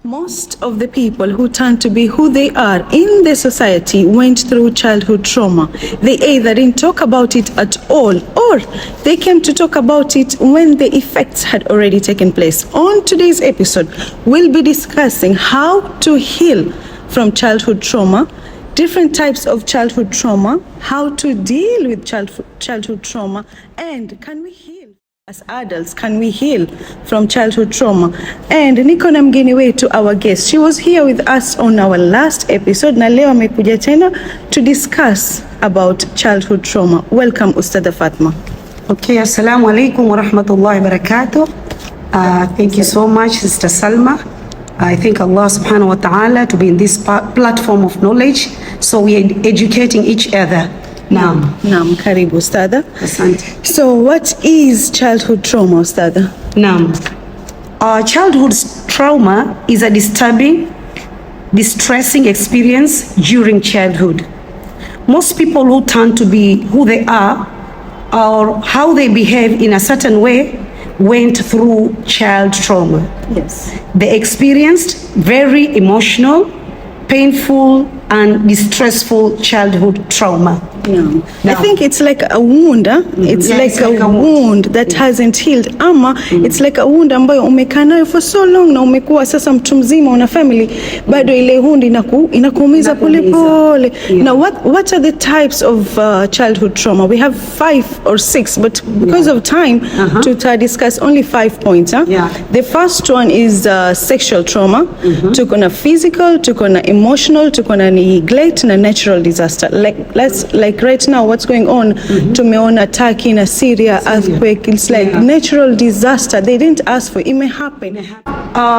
Most of the people who turn to be who they are in the society went through childhood trauma. They either didn't talk about it at all, or they came to talk about it when the effects had already taken place. On today's episode, we'll be discussing how to heal from childhood trauma, different types of childhood trauma, how to deal with childhood trauma, and can we heal? As adults, can we heal from childhood trauma? And niko na mgeni wetu, our guest. She was here with us on our last episode, na leo amekuja tena to discuss about childhood trauma. Welcome, Ustadha Fatma. Okay, assalamu alaikum wa rahmatullahi wa barakatuh. Thank you so much, Sister Salma. I thank Allah subhanahu wa ta'ala to be in this platform of knowledge, so we are educating each other. Naam, karibu Ustadha. Asante. So what is childhood trauma, Ustadha? Naam. Childhood trauma is a disturbing, distressing experience during childhood. Most people who turn to be who they are or how they behave in a certain way went through child trauma. Yes. They experienced very emotional, painful and distressful childhood trauma. Yeah. I think it's like a wound, It's like a wound that hasn't healed. Ama it's like a wound ambayo umekaa nayo for so long na umekuwa sasa mtu mzima una family, bado ile wound inakuumiza pole pole. Now what are the types of childhood trauma? We have 5 or 6, but because of time to discuss only 5 points. The first one is sexual trauma. Tuko na physical, tuko na emotional, tuko na neglect na natural disaster. Like right now what's going on, tumeona Turkey na Syria earthquake. It's like natural disaster, they didn't ask for it, may happen.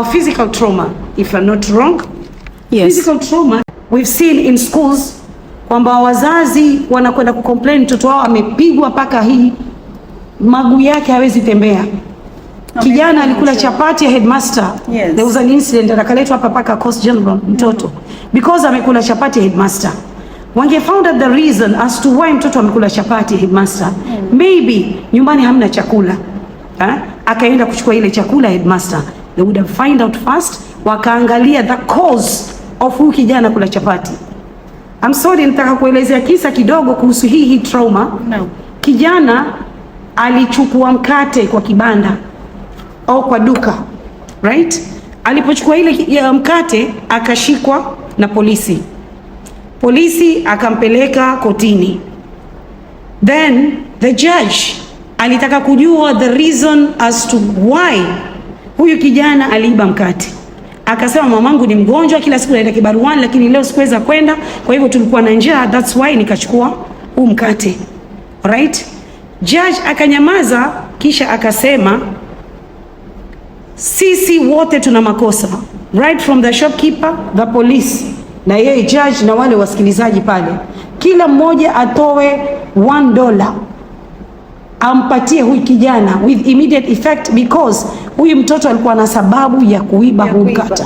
Physical trauma, if I'm not wrong. Yes. Physical trauma we've seen in schools kwamba wazazi wanakwenda kucomplain mtoto wao amepigwa paka hii maguu yake hawezi tembea. Kijana alikula chapati ya headmaster. Yes. There was an incident akaletwa hapa paka Coast General mtoto because amekula chapati ya headmaster. Wange found out the reason as to why mtoto amekula chapati headmaster. Maybe nyumbani hamna chakula. Akaenda kuchukua ile chakula headmaster. They would have find out first, wakaangalia the cause of huyu kijana kula chapati. I'm sorry, nitaka kuelezea kisa kidogo kuhusu hii trauma. No. Kijana alichukua mkate kwa kibanda au kwa duka. Right? Alipochukua ile mkate akashikwa na polisi. Polisi akampeleka kotini. Then the judge alitaka kujua the reason as to why huyu kijana aliiba mkate. Akasema mamangu ni mgonjwa, kila siku naenda kibaruani, lakini leo sikuweza kwenda, kwa hivyo tulikuwa na njaa, that's why nikachukua huu mkate. Right? Judge akanyamaza, kisha akasema sisi wote tuna makosa. Right from the shopkeeper, the police, na yeye judge na wale wasikilizaji pale, kila mmoja atoe $1 ampatie huyu kijana with immediate effect, because huyu mtoto alikuwa na sababu ya kuiba huu mkate.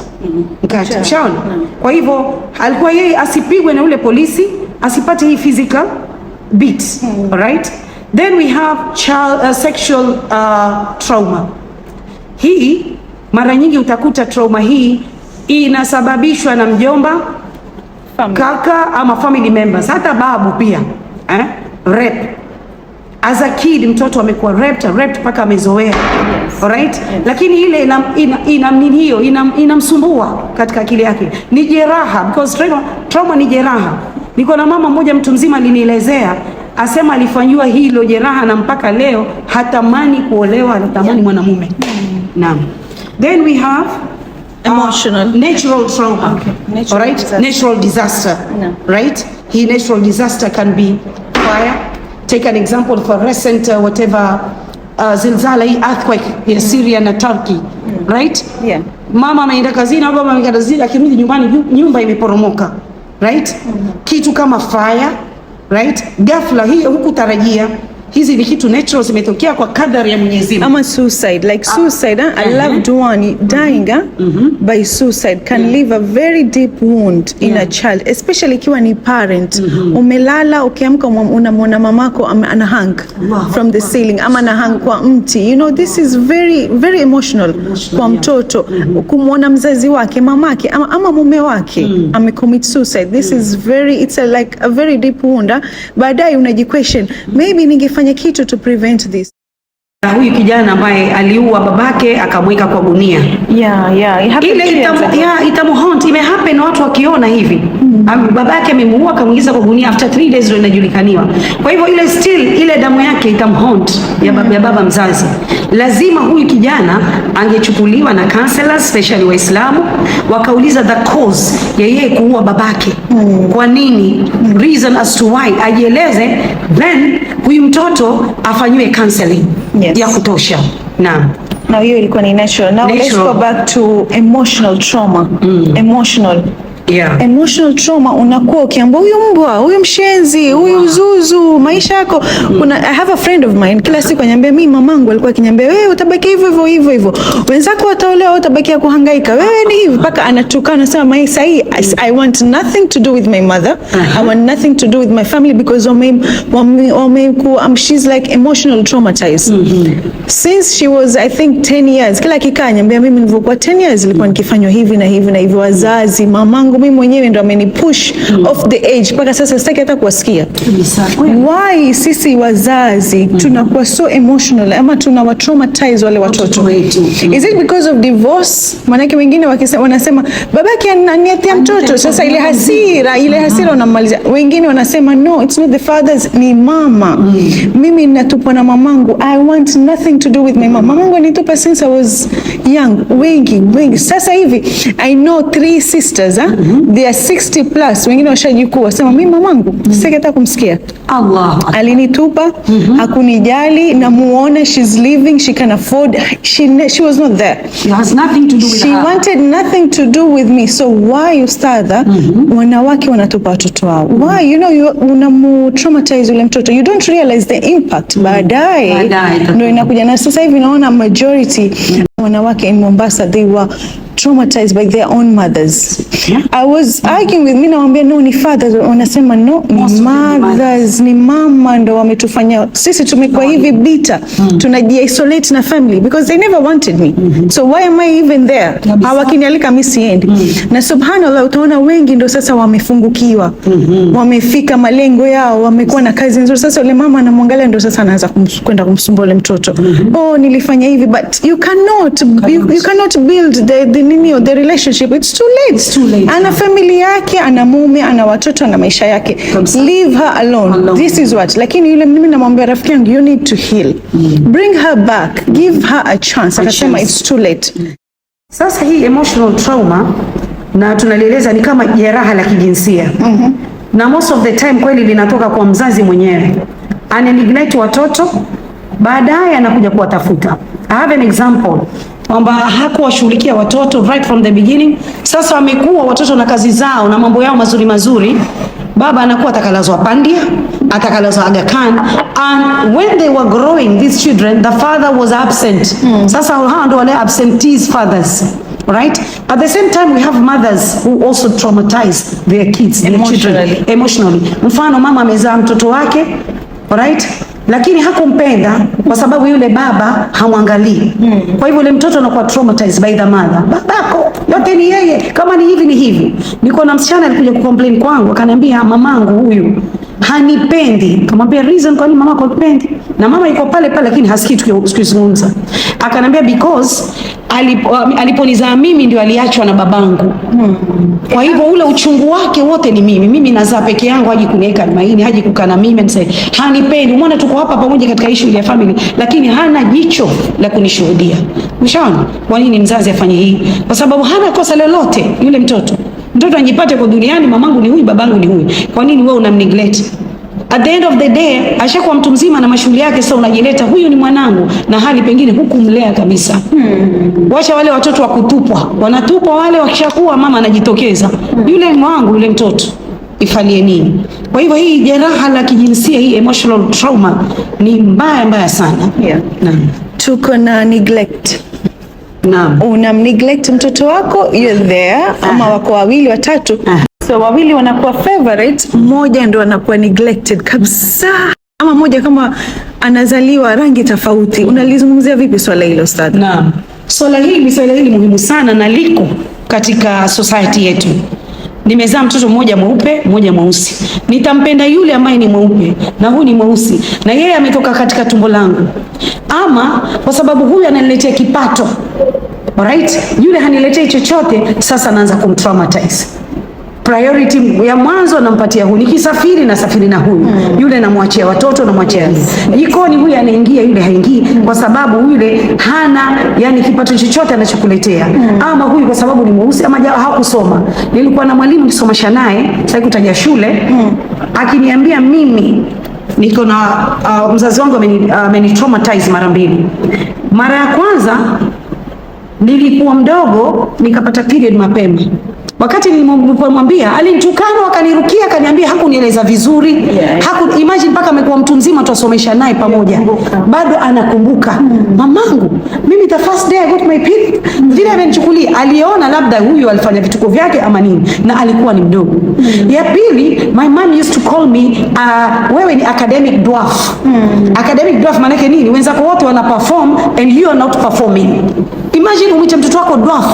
Ushaona? Kwa hivyo alikuwa yeye asipigwe na ule polisi, asipate hii physical beat. Alright? Then we have sexual trauma. Hii mara nyingi utakuta trauma hii inasababishwa na mjomba, kaka ama family members, hata babu pia. Rape. As a kid mtoto amekuwa raped paka amezoea. Yes. Alright? Yes. Lakini ile inamsumbua katika akili yake. Ni jeraha, because trauma ni jeraha. Niko na mama mmoja mtu mzima alinielezea, asema alifanywa hilo jeraha na mpaka leo hatamani kuolewa, hatamani mwanamume. Naam. Then we have emotional, natural trauma. Okay. Alright? Disaster. Natural disaster. No. Right? Hii natural disaster can be fire. Take an example for recent zilzala, hii earthquake in Syria na Turkey. Right? Yeah. Mama ameenda kazini au baba ameenda kazini, akirudi nyumbani nyumba imeporomoka. Right? Kitu kama fire. Right? Ghafla hii hukutarajia. hizi ni kitu natural zimetokea kwa kadari ya Mwenyezi Mungu. Ama suicide, like suicide, a loved one dying by suicide can leave a very deep wound in a child, especially ikiwa ni parent. Umelala ukiamka unamwona mamako anahang from the ceiling ama anahang kwa mti. You know, this is very very emotional kwa mtoto. Kumwona mzazi wake, mamake ama mume wake amecommit suicide. This is very, it's like a very deep wound. Baadaye unajiquestion, maybe ningefanya kitu to prevent this. Huyu kijana ambaye aliua babake akamweka kwa gunia. Ile itamuhaunt, imehappen watu wakiona hivi. Babake amemuua akamuingiza kwa gunia, after 3 days ndio inajulikaniwa. Kwa hivyo ile still ile damu yake itamhaunt ya baba mzazi. Lazima huyu kijana angechukuliwa na counselors, especially Waislamu, wakauliza the cause ya yeye kuua babake. Kwa nini? Reason as to why. Ajieleze, then huyu mtoto afanywe counseling ya kutosha. Now hiyo ilikuwa ni natural. Now let's go back to emotional trauma. Emotional trauma, unakuwa ukiamba huyu mbwa, huyu mshenzi, huyu zuzu, maisha yako. I have a friend of mine, kila siku ananiambia, mimi mamangu alikuwa akiniambia, wewe utabaki hivyo. Wenzako wataolewa, utabaki kuhangaika. Wewe ni hivi, mpaka anatukana, anasema mimi sahi, I want nothing to do with my mother. I want nothing to do with my family because she's like emotional traumatized. Since she was, I think 10 years, kila kikaa ananiambia, mimi nilivyokuwa 10 years nilikuwa nikifanywa hivi na hivi, wazazi, mamangu mimi mwenyewe ndo amenipush off the age, mpaka sasa sitaki hata kuwasikia. Why sisi wazazi tunakuwa so emotional ama tunawa traumatize wale watoto? Is it because of divorce? Manake wengine wanasema babake ananiatia mtoto, sasa ile hasira unamaliza. Wengine wanasema no, it's not the fathers, ni mama. Mimi ninatupwa na mamangu, I want nothing to do with my mama. Mamangu anitupa since I was young. Wengi sasa hivi I know 3 sisters, they are 60 plus, wengine washajikua, sema mimi mamangu sitaki hata kumsikia. Allah alinitupa, hakunijali, na muone she's living, she can afford, she was not there. She has nothing to do with her. She wanted nothing to do with me. So why ustadha, wanawake wanatupa watoto wao? Why? You know, you unamu traumatize ule mtoto, you don't realize the impact. Baadaye ndio inakuja. Na sasa hivi naona majority wanawake in Mombasa, they were traumatized by their own mothers. I was arguing with, naambia no, ni fathers, wanasema no, ni mothers, ni mama ndo wametufanya sisi tumekuwa hivi bitter, tunaji-isolate na family because they never wanted me. So why am I even there? Hawakinialika mimi siendi. Na subhanallah, utaona wengi ndo sasa wamefungukiwa, wamefika malengo yao, wamekuwa na kazi nzuri. Sasa yule mama anamwangalia ndo sasa anaanza kwenda kumsumbua yule mtoto. Oh, nilifanya hivi, but you cannot build the relationship. It's too late. Ana family yake, ana mume, ana watoto, ana maisha yake. Leave her alone. This is what. Lakini yule mimi namwambia rafiki yangu, you need to heal. Bring her back. Give her a chance. Akasema it's too late. Sasa hii emotional trauma na tunalieleza ni kama jeraha la kijinsia. Na most of the time kweli linatoka kwa mzazi mwenyewe. Ana neglect watoto, baadaye anakuja kuwatafuta. I have an example kwamba hakuwashughulikia watoto right from the beginning. Sasa wamekuwa watoto na kazi zao na mambo yao mazuri. Baba anakuwa atakalazwa Pandia, atakalazwa Aga Khan, and when they were growing, these children, the father was absent. Sasa hao ndio wale absentees fathers, right? At the same time, we have mothers who also traumatize their kids, their children emotionally. Mfano, mama amezaa mtoto wake, right? Lakini hakumpenda kwa sababu yule baba hamwangalii. Kwa hivyo yule mtoto anakuwa traumatized by the mother. Babako yote ni yeye, kama ni hivi. Niko na msichana alikuja kucomplain kwangu, akaniambia mamangu huyu hanipendi. Kamwambia reason kwa nini mamako hanipendi? Na mama yuko pale lakini hasikii tukizungumza. Akaniambia because aliponizaa mimi ndio aliachwa na babangu. Kwa hivyo ule uchungu wake wote ni mimi. Mimi nazaa peke yangu, haji kuniweka maini, haji kukana mimi and say hanipendi. Umeona tuko hapa pamoja katika issue ya family, lakini hana jicho la kunishuhudia. Mshaona? Kwa nini mzazi afanye hii? Kwa sababu hana kosa lolote yule mtoto. Mtoto anjipate kwa duniani, mamangu ni huyu, babangu ni huyu. Kwa nini wewe unamneglect? At the end of the day, ashakuwa mtu mzima na mashughuli yake, sasa unajileta huyu ni mwanangu, na hali pengine hukumlea kabisa. Wacha wale watoto wa kutupwa. Wanatupwa wale, wakishakuwa mama anajitokeza. Yule mwanangu, yule mtoto. ifanyie nini. Kwa hivyo hii jeraha la kijinsia, hii emotional trauma ni mbaya sana. Yeah. Naam. Tuko na neglect. Naam. Unamneglect mtoto wako, you're there, ama wako wawili watatu, so wawili wanakuwa favorite, mmoja ndo anakuwa neglected kabisa, ama mmoja kama anazaliwa rangi tofauti. Unalizungumzia vipi swala hilo Ustadh? Naam. Swala hili muhimu sana na liko katika society yetu. Nimezaa mtoto mmoja mweupe, mmoja mweusi. Nitampenda yule ambaye ni mweupe na huyu ni mweusi, na yeye ametoka katika tumbo langu, ama kwa sababu huyu ananiletea kipato, alright, yule haniletei chochote, sasa naanza kumtraumatize. Priority ya mwanzo nampatia huyu, nikisafiri nasafiri na huyu, yule namwachia watoto, namwachia jikoni, huyu anaingia, yule haingii, kwa sababu yule hana yani kipato chochote anachokuletea. Ama huyu kwa sababu ni mweusi, ama hakusoma. Nilikuwa na mwalimu nisomesha naye, sasa kutaja shule, akiniambia mimi niko na mzazi wangu ameni-traumatize mara mbili. Mara ya kwanza nilikuwa mdogo, nikapata period mapema. Wakati nilimwambia, alinitukana, akanirukia, akaniambia hakunieleza vizuri. Imagine mpaka amekuwa mtu mzima, tuasomesha naye pamoja, bado anakumbuka. Mamangu, mimi the first day I got my period, vile amenichukulia, aliona labda huyu alifanya vituko vyake ama nini, na alikuwa ni mdogo. Ya pili, my mom used to call me wewe ni academic dwarf. Academic dwarf maana yake nini? Wenzako wote wana perform and you are not performing. Imagine umwite mtoto wako dwarf.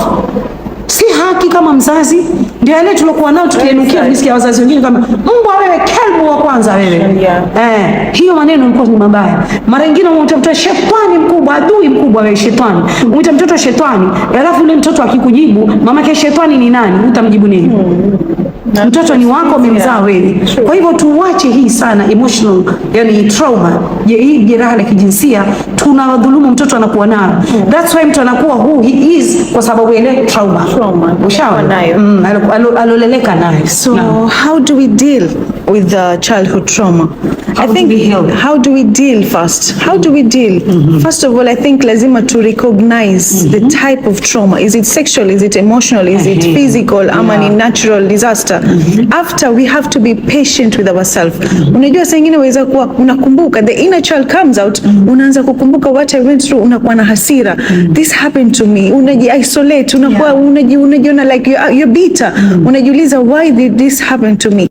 Si haki kama mzazi. Ndio yale tulokuwa nao tukienukia kusikia wazazi wengine kama mbwa wewe, kelbu wa kwanza wewe. Hiyo maneno yalikuwa ni mabaya. Mara nyingine mtoto shetani mkubwa, adui mkubwa wewe shetani. Mwita mtoto shetani, alafu yule mtoto akikujibu mamake shetani ni nani? Utamjibu nini? Mtoto ni wako, umemzaa wewe. Kwa hivyo tuwache hii sana emotional, yani trauma. Hii jeraha la kijinsia tunawadhulumu mtoto anakuwa nayo. That's why mtu anakuwa who he is kwa sababu ile trauma. Ushaona nayo. Aloleleka nayo. So how do we deal with the childhood trauma? How do we deal first? How do we deal? First of all, I think lazima to recognize the type of trauma. Is it sexual? Is it emotional? Is it physical? Ama ni natural disaster? After, we have to be patient with ourselves. Unajua saa nyingine waweza kuwa unakumbuka, the inner child comes out, unaanza kukumbuka what I went through, unakuwa na hasira. This happened to me. Unaji-isolate, unakuwa unajiona like you're bitter. Unajiuliza, why did this happen to me?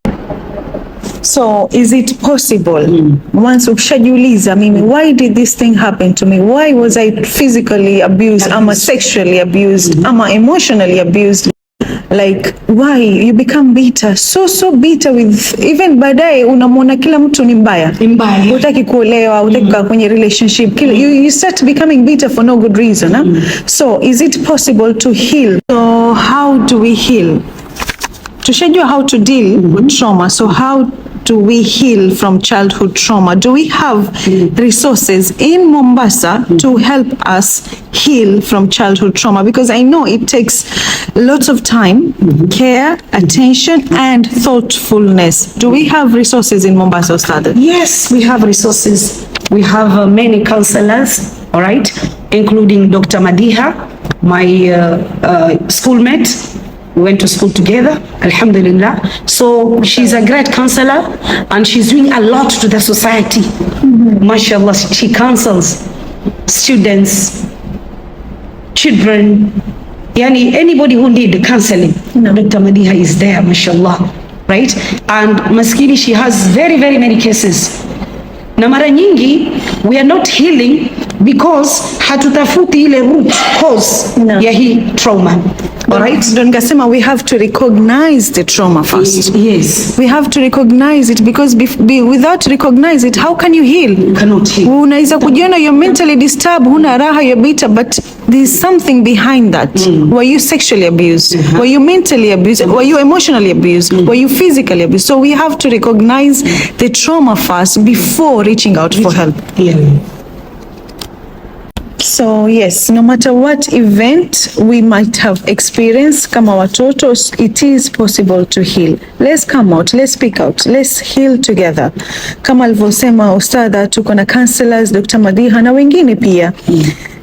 So is it possible, once ukishajiuliza mimi, why did this thing happen to me? Why was I physically abused, ama sexually abused, ama emotionally abused? Like, why you become bitter, so bitter with, even baadaye unamwona kila mtu ni mbaya, hutaki kuolewa, hutaki kukaa kwenye relationship, you start becoming bitter for no good reason. So is it possible to heal? So how do we heal? Tushajua how to deal with trauma, so how do we heal from childhood trauma? Do we have resources in Mombasa to help us heal from childhood trauma? Because I know it takes lots of time, care, attention, and thoughtfulness. Do we have resources in Mombasa, Ustadh? Yes, we have resources. We have many counselors, all right, including Dr. Madiha, my schoolmate. We went to school together, alhamdulillah. So she's a great counselor and she's doing a lot to the society. Mashallah, she counsels students, children, yani anybody who need counseling. Dr. Madiha is there, mashallah, right? And maskini, she has very, very many cases. Na mara nyingi, we are not healing because hatutafuti ile root cause ya hii trauma. All right? Don't gasema, we have to recognize the trauma first. Yes. We have to recognize it, because without recognize it, how can you heal? You cannot heal. Unaweza kujiona you're mentally disturbed, huna raha, you're bitter, but there's something behind that. Were you sexually abused? Were you mentally abused? Were you emotionally abused? Were you physically abused? So we have to recognize the trauma first before reaching out for help. Yeah. So yes, no matter what event we might have experienced kama watoto, it is possible to heal. Let's come out, let's speak out, let's heal together. Kama alivyosema Ustadha, tuko na counselors, Dr. Madiha na wengine pia.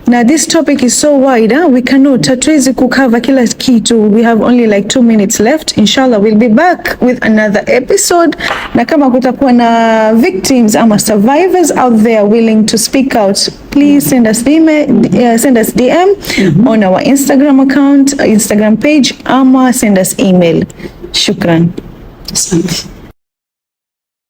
Now this topic is so wide, we cannot hatuwezi kukava kila kitu. We have only like 2 minutes left. Inshallah we'll be back with another episode, na kama kutakuwa na victims ama survivors out there willing to speak out, please send us DM on our Instagram account, Instagram page, ama send us email. Shukran. Asante.